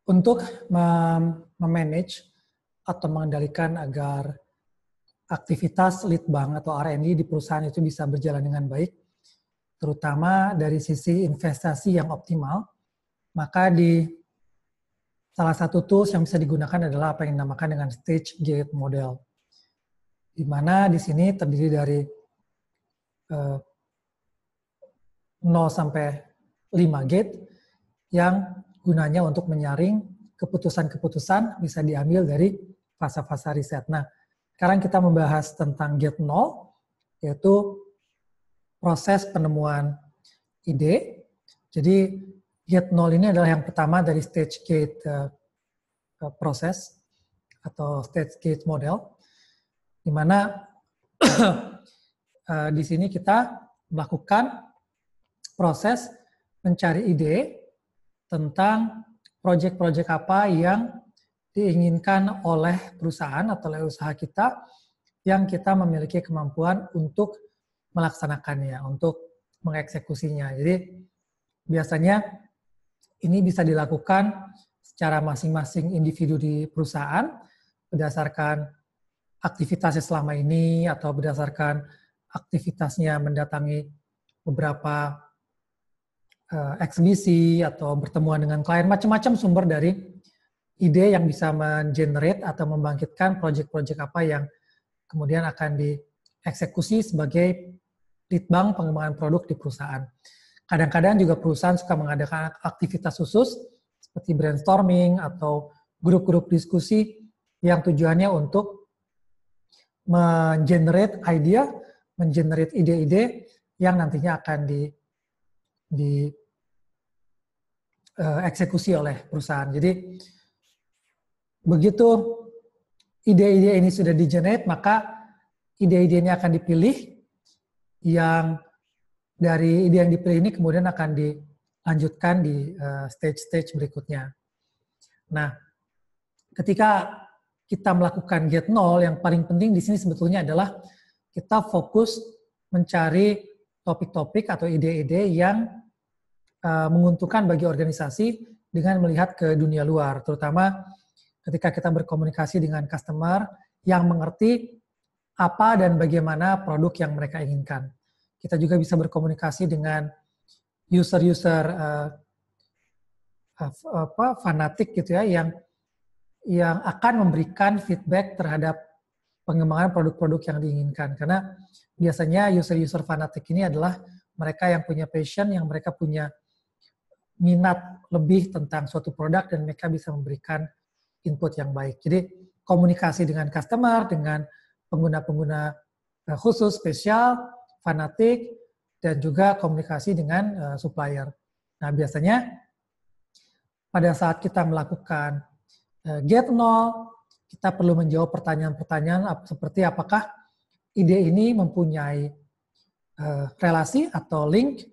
Untuk memanage atau mengendalikan agar aktivitas lead bank atau R&D di perusahaan itu bisa berjalan dengan baik, terutama dari sisi investasi yang optimal, maka di salah satu tools yang bisa digunakan adalah apa yang dinamakan dengan stage gate model, di mana di sini terdiri dari 0 sampai 5 gate yang gunanya untuk menyaring keputusan-keputusan bisa diambil dari fase-fase riset. Nah, sekarang kita membahas tentang gate 0, yaitu proses penemuan ide. Jadi, gate 0 ini adalah yang pertama dari stage gate proses atau stage gate model, di mana di sini kita melakukan proses mencari ide tentang proyek-proyek apa yang diinginkan oleh perusahaan atau oleh usaha kita yang kita memiliki kemampuan untuk melaksanakannya, untuk mengeksekusinya. Jadi biasanya ini bisa dilakukan secara masing-masing individu di perusahaan berdasarkan aktivitasnya selama ini atau berdasarkan aktivitasnya mendatangi beberapa eksibisi atau bertemuan dengan klien, macam-macam sumber dari ide yang bisa mengenerate atau membangkitkan proyek-proyek apa yang kemudian akan dieksekusi sebagai lead bank pengembangan produk di perusahaan. Kadang-kadang juga perusahaan suka mengadakan aktivitas khusus seperti brainstorming atau grup-grup diskusi yang tujuannya untuk mengenerate idea, mengenerate ide-ide yang nantinya akan dieksekusi oleh perusahaan. Jadi begitu ide-ide ini sudah di-generate, maka ide-ide ini akan dipilih, yang dari ide yang dipilih ini kemudian akan dilanjutkan di stage-stage berikutnya. Nah, ketika kita melakukan gate 0, yang paling penting di sini sebetulnya adalah kita fokus mencari topik-topik atau ide-ide yang menguntungkan bagi organisasi dengan melihat ke dunia luar, terutama ketika kita berkomunikasi dengan customer yang mengerti apa dan bagaimana produk yang mereka inginkan. Kita juga bisa berkomunikasi dengan user-user fanatik gitu ya, yang akan memberikan feedback terhadap pengembangan produk-produk yang diinginkan. Karena biasanya user-user fanatik ini adalah mereka yang punya passion, yang mereka punya minat lebih tentang suatu produk dan mereka bisa memberikan input yang baik. Jadi komunikasi dengan customer, dengan pengguna-pengguna khusus, spesial, fanatik, dan juga komunikasi dengan supplier. Nah, biasanya pada saat kita melakukan gate 0, kita perlu menjawab pertanyaan-pertanyaan seperti apakah ide ini mempunyai relasi atau link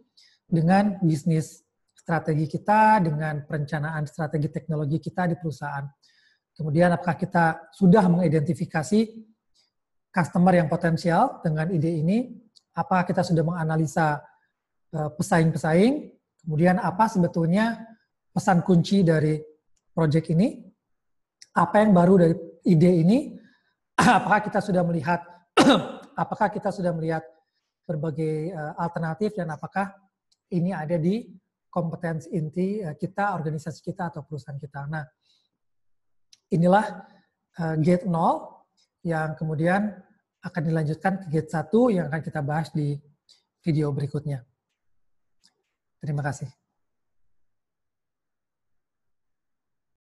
dengan bisnis strategi kita, dengan perencanaan strategi teknologi kita di perusahaan. Kemudian apakah kita sudah mengidentifikasi customer yang potensial dengan ide ini, apakah kita sudah menganalisa pesaing-pesaing, kemudian apa sebetulnya pesan kunci dari proyek ini, apa yang baru dari ide ini, apakah kita sudah melihat berbagai alternatif dan apakah ini ada di kompetensi inti kita, organisasi kita atau perusahaan kita. Nah, inilah gate 0 yang kemudian akan dilanjutkan ke gate 1 yang akan kita bahas di video berikutnya. Terima kasih.